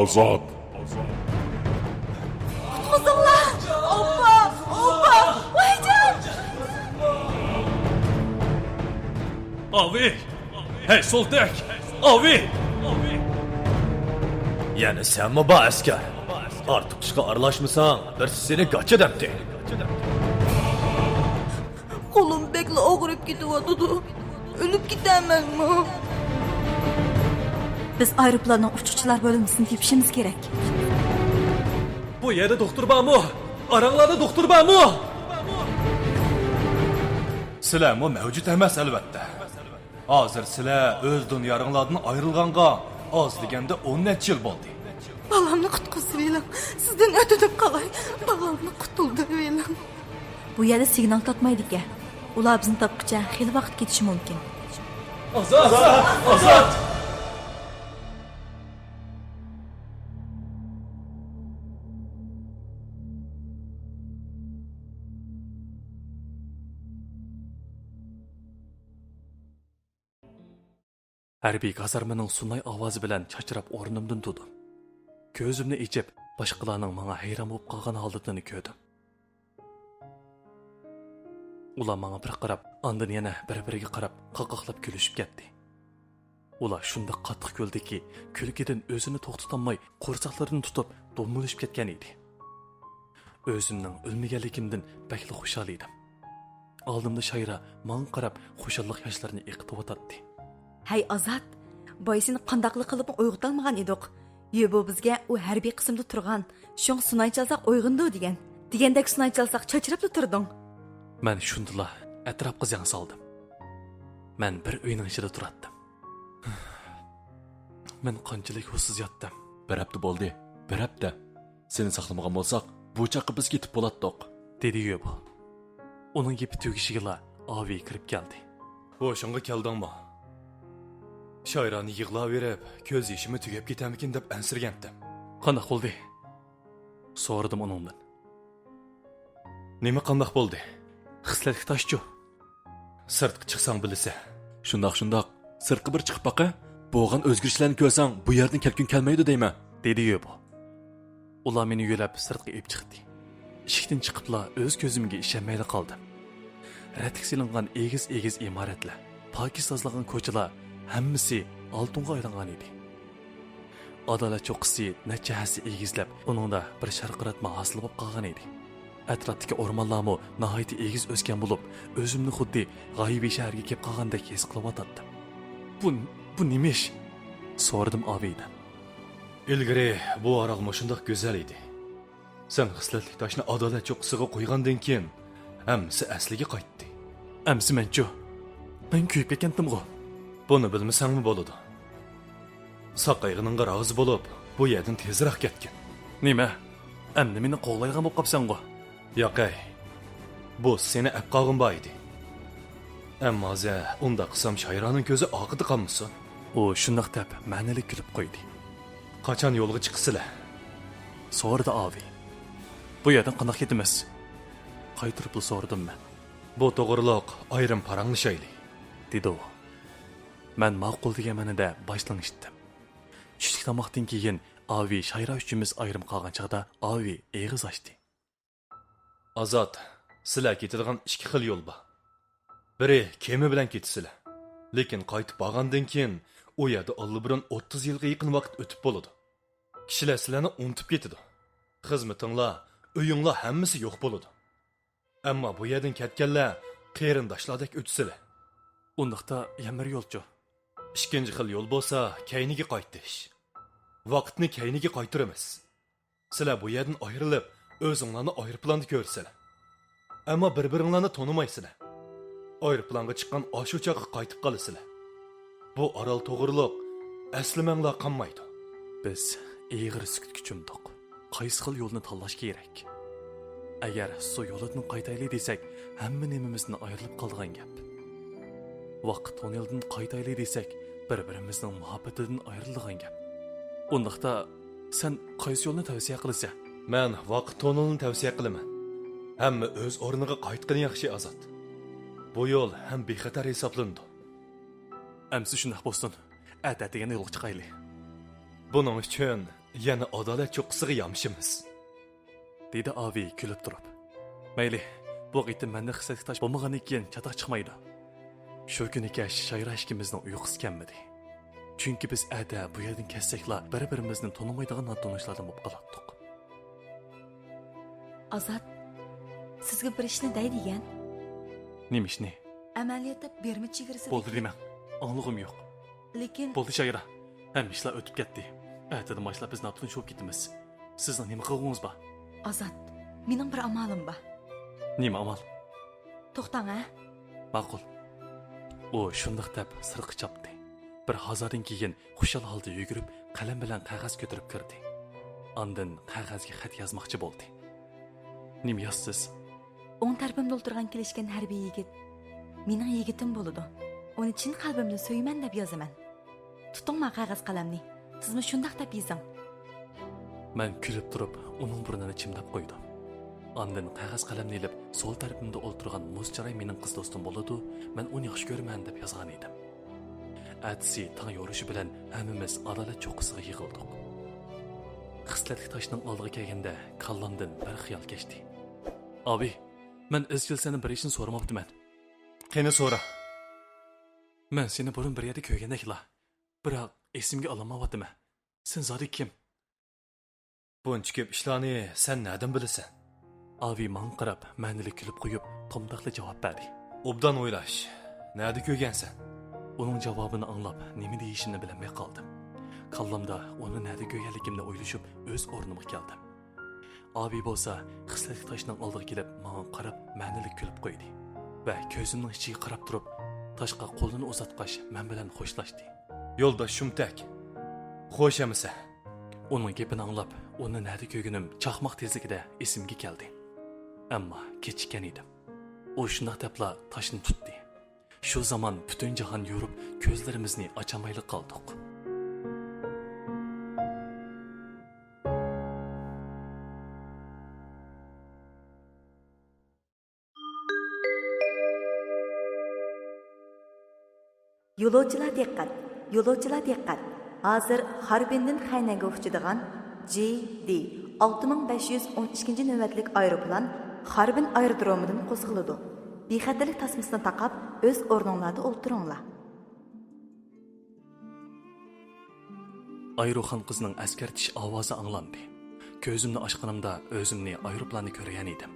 Azat. Kuzumlar! Oppa! Oppa! Vaycan! Avi! Hey soldak! Avi! Yani sen mi ba asker? Artık işe arlaşmasan bir seni kaça depti. Kolum bekle ağrıp gidiyordu. Ölüp gidemem mi? Biz aeroplanın uçuşçular bölümümüzün tepişimiz gerek. Bu yerde doktor var mı? Aranlarda doktor var mı? Sizler mi mevcut emas elbette. Hazır sizler öz dünyalarından ayrılganğa az degende 10 neçə yıl oldu. Balamni qutqizib sizdan o'tib qalay. Balamni qutuldirib. Bu yerda signal topmaydi ekan. Ular bizni topqicha xeyli vaqt ketishi mumkin. Azat! Azat! Harbiy gazarmaning sunay ovozi bilan chachrab o'rnimdan turdim. Ko'zimni ichib, boshqalarning menga hayron bo'lib qolgan holatini ko'rdim. Ular menga bir qarab, ondan yana bir-biriga qarab, qaqoqlab kulishib ketdi. Ular shunda qattiq kuldiki, kulkidan o'zini to'xtatolmay, qo'rsoqlarini tutib, do'mbulishib ketgan edi. O'zimning o'lmaganligimdan bakli xushal edim. Oldimda Shayra menga qarab, xushallik yoshlarini iqitib o'tadi. Hay Azat, boysini qandaqlik qilib uyg'otolmagan edik. Bu bizga u harbiy qismda turgan, shung sunay chalsaq uyg'indi degan. Degandek sunay chalsaq chachrab turding. Men shundala atrofga zang soldim. Men bir uyning ichida turatdim. Men qanchalik hushsiz yotdim. Bir hafta bo'ldi. Bir hafta. Seni saqlamagan bo'lsak, bu chaqqa biz ketib bo'latdiq. Dedi Yo'bo. Uning gapi tugishiga Avi kirib keldi. Bu shunga keldingmi? Shayrani yig'laverib, ko'z yeshimi tugab ketamikin deb ansirgandim. Qanday bo'ldi? So'radim uningdan. Nima qanday bo'ldi? Xislatga toshchu. Sirtqa chiqsang bilsa. Shundoq. Sirtqa bir chiqib baqa, bo'lgan o'zgarishlarni ko'rsang, bu yerdan kelkun kelmaydi deyman. Dedi Yo'bo. Ular meni yo'lab sirtqa ib chiqdi. Eshikdan chiqibla o'z ko'zimga ishonmay qoldim. Ratlik silingan egiz imoratlar, pokizsizlagan ko'chalar hammasi oltinga aylangan edi. Adolat cho'qqisi nachahasi egizlab, uningda bir sharqiratma hosil bo'lib qolgan edi. Atrofdagi o'rmonlarmi nihoyatda egiz o'sgan bo'lib, o'zimni xuddi g'oyibiy shaharga kelib qolgandek his qilib o'tdim. Bu nima ish? So'radim Avidan. Ilgari bu aralma shundoq go'zal edi. Sen xislatli toshni adolat cho'qqisiga qo'ygandan keyin hammasi asliga qaytdi. Amsi menchu. Men kuyib ketgandim-ku. Buni bilmasangmi bo'ladi. Saqayg'iningga rozi bo'lib, bu yerdan tezroq ketgan. Nima? Amni meni qo'g'laygan bo'lib qopsan-ku. Yo'qay. Bu seni aqqog'im bor edi. Ammo unda qisam Shayraning ko'zi oqidi qolmasin. U shundoq deb ma'nili kulib qo'ydi. Qachon yo'lga chiqsizlar? So'radi Avi. Bu yerdan qanday ketamiz? Qaytirib so'radim men. Bu to'g'riliq ayrim paranglashayli, dedi u. Men ma'qul degan ma'noda boshlanishdim. Tushlik tomoqdan keyin Avi Shayra uchimiz ayrim qolgan chaqda Avi eg'iz ochdi. Azat, sizlar ketadigan ikki xil yo'l bor. Biri kema bilan ketisizlar. Lekin qaytib borgandan keyin u yerda allabirun 30 yilga yaqin vaqt o'tib bo'ladi. Kishilar sizlarni unutib ketadi. Xizmatinglar, uyinglar hammasi yo'q bo'ladi. Ammo bu yerdan ketganlar qarindoshlardek o'tsizlar. Undaqda yamir yo'lchi. Ikkinchi xil yo'l bo'lsa, kayniga qaytish. Vaqtni kayniga qaytiramiz. Sizlar bu yerdan ayrilib, o'zinglarni aeroplanda ko'rsizlar. Ammo bir-biringlarni tonimaysizlar. Aeroplanga chiqqan oshu chaqqa qaytib qolasizlar. Bu orol to'g'riliq aslimanglar qolmaydi. Biz eg'ir sukutga cho'mdik. Qaysi xil yo'lni tanlash kerak? Agar su yo'lini qaytaylik desak, hamma nimamizni ayrilib qolgan gap. Vaqt toneldan qaytaylik desak, bir-birimizning muhabbatidan ayrilgan gap. Undaqda sen qaysi yo'lni tavsiya qilasan? Men vaqt tonelini tavsiya qilaman. Hamma o'z o'rniga qaytqani yaxshi Azat. Bu yo'l ham bexatar hisoblandi. Amsi shunday bo'lsin. Atatigan yo'lga chiqaylik. Buning uchun yana adolat cho'qqisiga yamshimiz. Dedi Avi kulib turib. Mayli, bu qitim menda xislatga tosh bo'lmagandan keyin chatoq chiqmaydi. Shu kuniga Shayra ikkimizning uyqusi kelmadi. Chunki biz ada bu yerdan ketsakla bir-birimizni tonimaydigan notanishlardan bo'lib qolatdik. Azat, sizga bir ishni dey degan. Nima ishni? Amaliyotda berma chegarasi. Bo'ldi demang. Anlig'im yo'q. Lekin Bo'ldi Shayra. Ham ishlar o'tib ketdi. Atada mashlar biz notanish bo'lib ketamiz. Sizning nima qilg'ingiz bor? Azat, mening bir amalim bor. Nima amal? To'xtang, ha? Ma'qul. U shundoq deb sirqi chopdi. Bir hazardan keyin xushal holda yugurib, qalam bilan qog'oz ko'tarib kirdi. Ondan qog'ozga xat yozmoqchi bo'ldi. Nima yozsiz? O'ng tarafimda o'tirgan kelishgan harbiy yigit mening yigitim bo'ladi. Uni chin qalbimdan so'yman deb yozaman. Tutingma qog'oz qalamni. Sizmi shundoq deb yozing. Men kulib turib, uning burnini chimdab qo'ydim. Ondan qog'oz qalamni ilib, so'l tarafimda o'tirgan Muzcharay mening qiz do'stim bo'ladi. Men uni yaxshi ko'raman deb yozgan edim. Atsi tang yo'rishi bilan hammamiz adolat cho'qqisiga yig'ildik. Xislatli toshning oldiga kelganda kallamdan bir xiyol kechdi. Abi, men izchil seni bir ishni so'ramabdiman. Qani so'ra. Men seni burun bir yerda ko'rgandekla, biroq esimga olmayapman. Sen zodi kim? Buncha ko'p ishlarni sen nerdan bilasan? Avi menga qarab, ma'nili kulib qo'yib, tomdoqli javob berdi. Obdan o'ylash. Nerda ko'rgansan? Uning javobini anglab, nima deyishimni bilmay qoldim. Kallamda uni nerda ko'rganligimni o'ylashib, o'z o'rnimga keldim. Avi bo'lsa, xislatli toshning oldiga kelib, menga qarab, ma'nili kulib qo'ydi va ko'zimning ichiga qarab turib, toshqa qo'lini uzatqach, men bilan xo'shlashdi. Yo'ldosh shumtak. Xo'sh emisa? Uning gapini anglab, uni nerda ko'rganim chaqmoq tezligida esimga keldi. Ammo kechikkan edim. U shunday debla toshni tutdi. Shu zaman butun jahon yurib, ko'zlarimizni ochamayli qoldik. Yo'lovchilar diqqat. Yo'lovchilar diqqat. Hozir Harbindan Xaynaga uchadigan JD 6512 navbatlik aeroplan Harbin aerodromidan qo'zg'aladi. Bexatarlik tasmasini taqab, o'z o'rninglarda o'ltiringlar. Ayruxan qizning askartish ovozi anglandi. Ko'zimni ochganimda o'zimni aeroplanni ko'rgan edim.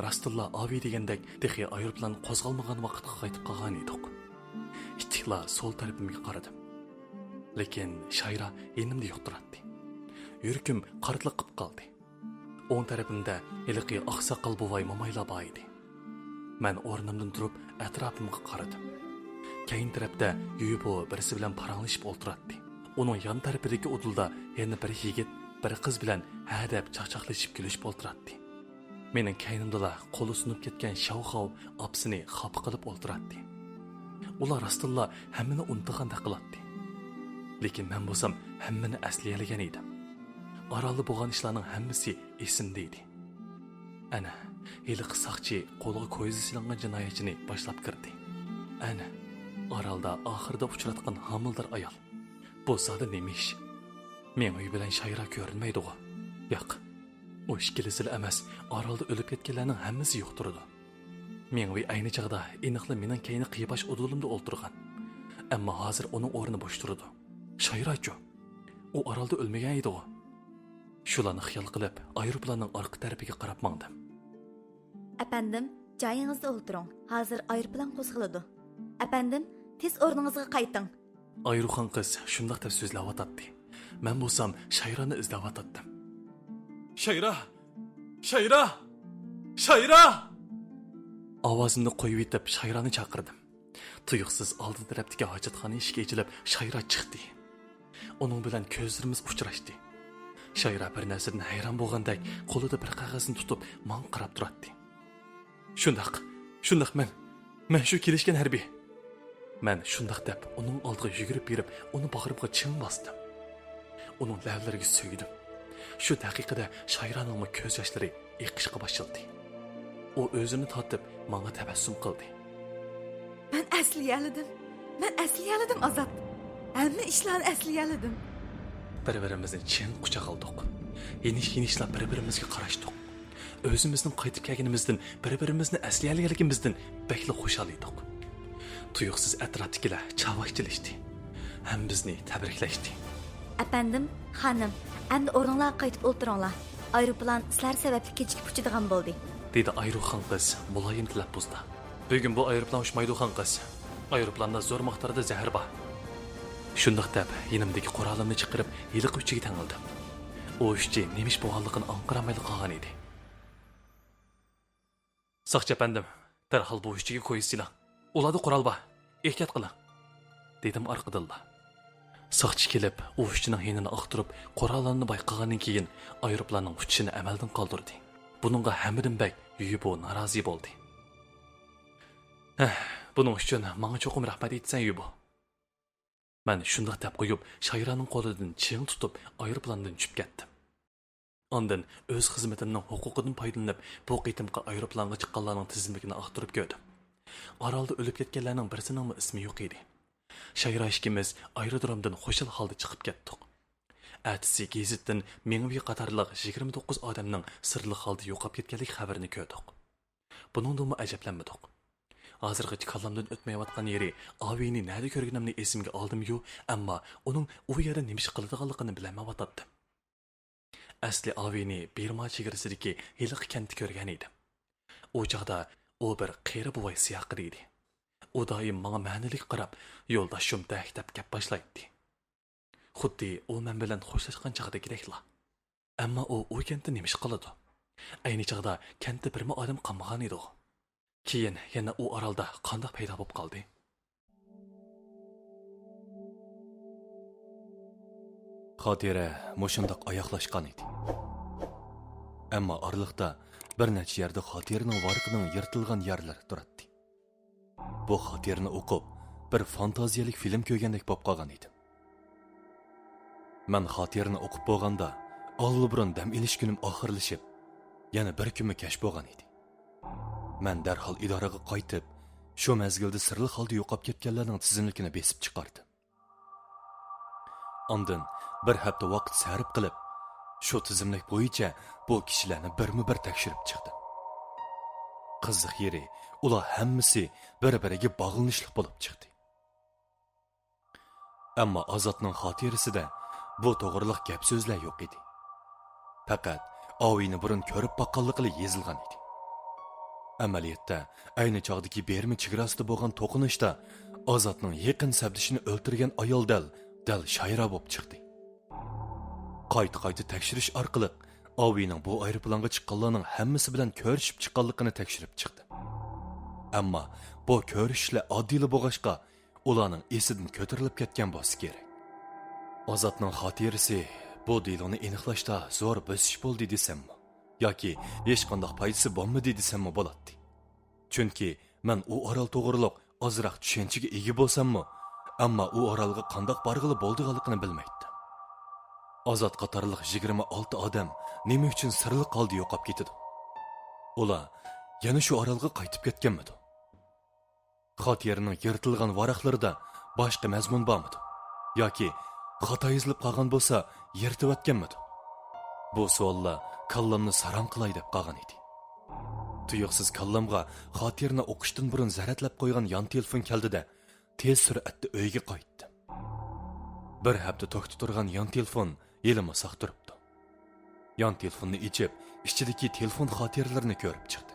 Rastulla Avi degandek, texi aeroplan qo'zg'almagan vaqtga qaytib qolgan edik. Ittiqla so'l tarafimga qaradim. Lekin Shayra yenimda yo'q turardi. Yurkim qaritliq qilib qoldi. O'ng tarafimda iliqi oqsoqol buvay momayla bor edi. Men o'rnimdan turib atrofimga qaradim. Keyin tarafda Yuyubo birisi bilan paranglashib o'tirardi. Uning yon tarafidagi o'dilda yana bir yigit, bir qiz bilan ha deb chaqchaqlashib kulishib o'tirardi. Mening keynimda qo'li sunib ketgan Shauxov opsini xafa qilib o'tirardi. Ular rastulla hammani unutgandek qiladi. Lekin men bo'lsam hammani aslayalagan edim. Oralda bo'lgan ishlarning hammasi esimda edi. Ana, iliq saqchi qo'liga ko'zi silingan jinoyatchini boshlab kirdi. Ana, oralda oxirida uchratgan homildor ayol. Bu zodi nima ish? Men uy bilan Shayra ko'rinmaydi-ku. Yo'q. U ishkilisili emas, oralda o'lib ketganlarning hammasi yo'q turadi. Men uy ayni chaqda aniqla mening keyini qiyobash udulimda o'ltirgan. Ammo hozir uning o'rni bo'sh turadi. Shayra-ku. U oralda o'lmagan edi-ku. Shularni xiyol qilib, aeroplanning orqa tarafiga qarab mangdim. Efendim, joyingizda o'ltiring. Hozir aeroplan qo'zg'aladi. Efendim, tez o'rningizga qayting. Ayruxan qiz shundoq deb so'zlayotdi. Men bo'lsam Shayrani izlayotdim. Shayra! Shayra! Shayra! Ovozimni qo'yib yetib Shayrani chaqirdim. Tuyuqsiz oldi tarafdagi hojatxona eshigi ochilib, Shayra chiqdi. Uning bilan ko'zlarimiz uchrashdi. Shayra bir narsadan hayron bo'lgandek, qo'lida bir qog'ozni tutib, menga qarab turardi. Shundoq men shu kelishgan harbiy. Men shundoq deb uning oldiga yugurib berib, uni bag'rimga chim bosdim. Uning lavlariga so'ydim. Shu daqiqada Shayraning ko'z yoshlari eqishga boshladi. U o'zini tortib, menga tabassum qildi. Men asli yaladim Azat. Hamma ishlarni asli yaladim. Bir-birimizni chin quchoq oldik. Yenish-yenishlar bir-birimizga qarashdik. O'zimizning qaytib kelganimizdan, bir-birimizni aslayolganligimizdan bekli xushal edik. Tuyuqsiz atrofdagilar chavashchilashdi. Ham bizni tabriklashdi. Efendim, xanım, endi o'rninglarga qaytib o'tiringlar. Aeroplan sizlar sababli kechikib uchadigan bo'ldi. Dedi Ayruxan qiz muloyim talaffuzda. Bugun bu aeroplan uçmaydi xan qiz. Aeroplanda zo'r miqdorda zahar bor. Shundoq deb, yenimdagi qurolimni chiqarib, yiliq uchiga tangildim. O ishchi nemish bo'lganligini anqiramayli qolgan edi. Saqchi apandim, darhol bu ishchiga qo'yisizlar. Ularda qurol bor. Ehtiyot qiling. Dedim orqadilla. Saqchi kelib, u ishchining yenini aqtirib, qurollarni bayqagandan keyin aeroplanning uchishini amaldan qoldirdi. Buningga hammadan bak Yubo norozi bo'ldi. Buning uchun menga cho'qim rahmat aytsan Yubo. Men shundoq deb qo'yib, Shayraning qo'lidan ching tutib, aeroplandan tushib ketdim. Ondan o'z xizmatimning huquqidan foydalanib, bu qitimqa aeroplanga chiqqanlarning tizimligini aqtirib ko'rdim. Orolda o'lib ketganlarning birisining ismi yo'q edi. Shayra ishkimiz aerodromdan xo'shal holda chiqib ketdik. Atisi gazetdan Mingvi qatorliq 29 odamning sirli holda yo'qolib ketganlik xabarini ko'rdik. Buningdan ajablanmadik. Hozirgacha kallamdan o'tmayotgan yeri Avini nada ko'rganimni esimga oldim-yu, ammo uning u yerda nima ish qiladiganligini bilmayotdim. Asli Avini Birma chegarasidagi Hiliq kentni ko'rgan edim. U chaqda u bir qeri buvay siyoqi edi. U doim menga ma'nilik qarab, yo'ldoshim deb gap boshlaydi. Xuddi u men bilan xo'shlashgan chaqdagidekla. Ammo u kentda nima ish qiladi? Ayni chaqda kentda birma odam qolmagan edi. Keyin yana u orolda qanday paydo bo'lib qoldi? Xotira mushundoq oyoqlashgan edi. Ammo oraliqda bir necha yerda xotiraning varqining yirtilgan yerlari turadi. Bu xotirani o'qib, bir fantaziyalik film ko'rgandek bo'lib qolgan edim. Men xotirani o'qib bo'lganda, allburun dam ilish kunim oxirlashib, yana bir kunmi kashf bo'lgan edi. Men darhol idoraga qaytib, shu mezgilda sirli holda yo'qolib ketganlarning tizimligini besib chiqardim. Ondan bir hafta vaqt sarf qilib, shu tizimlik bo'yicha bu kishilarni birma-bir tekshirib chiqdim. Qiziq yeri, ular hammasi bir-biriga bog'lanishli bo'lib chiqdi. Ammo Azotning xotirasida bu to'g'riliq gap so'zlar yo'q edi. Faqat Ovini burun ko'rib baqqanligi yozilgan edi. Amaliyotda ayni chog'dagi Berma chegarasida bo'lgan to'qinishda Azotning yaqin sabdishini o'ltirgan ayol dal Shayra bo'lib chiqdi. Qayta tekshirish orqali Ovining bu aeroplanga chiqqanlarning hammasi bilan ko'rishib chiqqanligini tekshirib chiqdi. Ammo bu ko'rishlar oddiy bo'lg'achqa, ularning esidan ko'tarilib ketgan bo'lsa kerak. Azotning xotirasi bu deloni aniqlashda zo'r bosish bo'ldi desammi, yoki hech qanday foydasi bo'lmadi desammi bo'ladi. Chunki men u orol to'g'riliq ozroq tushunchaga ega bo'lsammi, ammo u orolga qanday borg'ili bo'ldiganligini bilmaydi. Azot qatorliq 26 odam nima uchun sirli qoldi yo'qolib ketdi? Ular yana shu orolga qaytib ketganmidi? Xotiraning yirtilgan varaqlarida boshqa mazmun bormidi? Yoki xato yozilib qolgan bo'lsa, yirtib o'tganmidi? Bu savollar kallamni saram qilay deb qolgan edi. Tuyuqsiz kallamga xotirani o'qishdan burun zaratlab qo'ygan yon telefon keldi-da, tez sur'atda uyga qaytdim. Bir hafta to'xtab turgan yon telefon yelimi saq turibdi. Yon telefonni ichib, ichidagi telefon xotiralarini ko'rib chiqdi.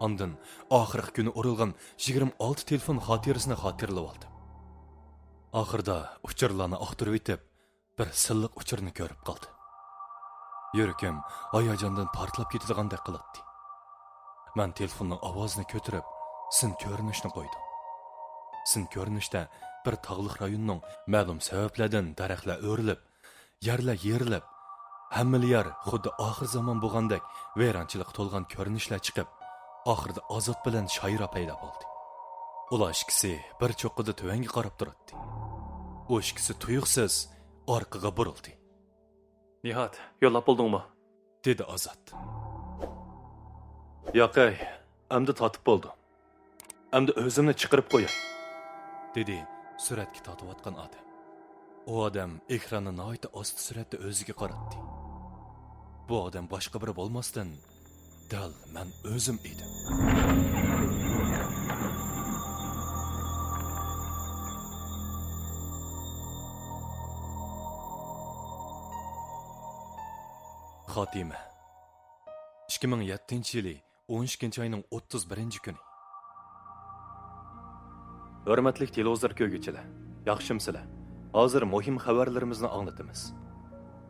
Ondan oxirgi kuni urilgan 26 telefon xotirasini xotirlab oldim. Oxirda uchurlarni aqtirib etib, bir silliq uchurni ko'rib qoldi. Yuragim hayajondan portlab ketadiganday qiladi. Men telefonning ovozini ko'tarib, sin ko'rinishni qo'ydim. Sin ko'rinishda bir tog'liq rayonning ma'lum sabablardan daraxtlar o'rilib, yerlar yerilib, hamma yer xuddi oxir zamon bo'lgandek vayronchilik to'lgan ko'rinishlar chiqib, oxirida Azot bilan Shayra paydo bo'ldi. Ular ikkisi bir cho'qqida tuvanga qarab turibdi. U ikkisi tuyuqsiz orqaga burildi. Nihat, yo'llab bo'ldingmi? Dedi Azot. Yo'qay, endi tatib bo'ldi. Endi o'zimni chiqarib qo'yay, dedi suratga tortayotgan odam. u odam ekronni nihoyatda osti suratda o'ziga qaratdi. Bu odam boshqa biri bo'lmasdan dal men o'zim edim. Xotima 2007-yili 12 oyning 31-kuni. Hurmatli televizor ko'rguvchilar, yaxshimsizlar? Hozir muhim xabarlarimizni anglatamiz.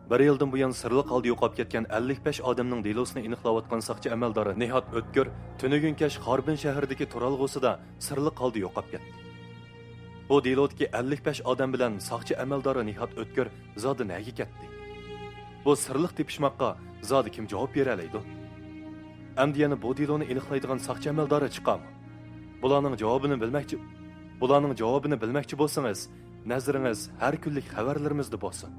Bir yildan buyon sirliq holda yo'qolib ketgan 55 odamning delosini aniqlayotgan soqchi amaldori Nihat O'tkir tunugunkash Xarbin shahridagi turalg'usida sirliq holda yo'qolib ketdi. Bu delodagi 55 odam bilan soqchi amaldori Nihat O'tkir zodi nega ketdi? Bu sirliq tepishmoqqa zodi kim javob bera oladi? Endi yana bu deloni aniqlaydigan soqchi amaldori chiqami? Bularning javobini bilmoqchi bo'lsangiz, nazaringiz har kunlik xabarlarimizda bo'lsin.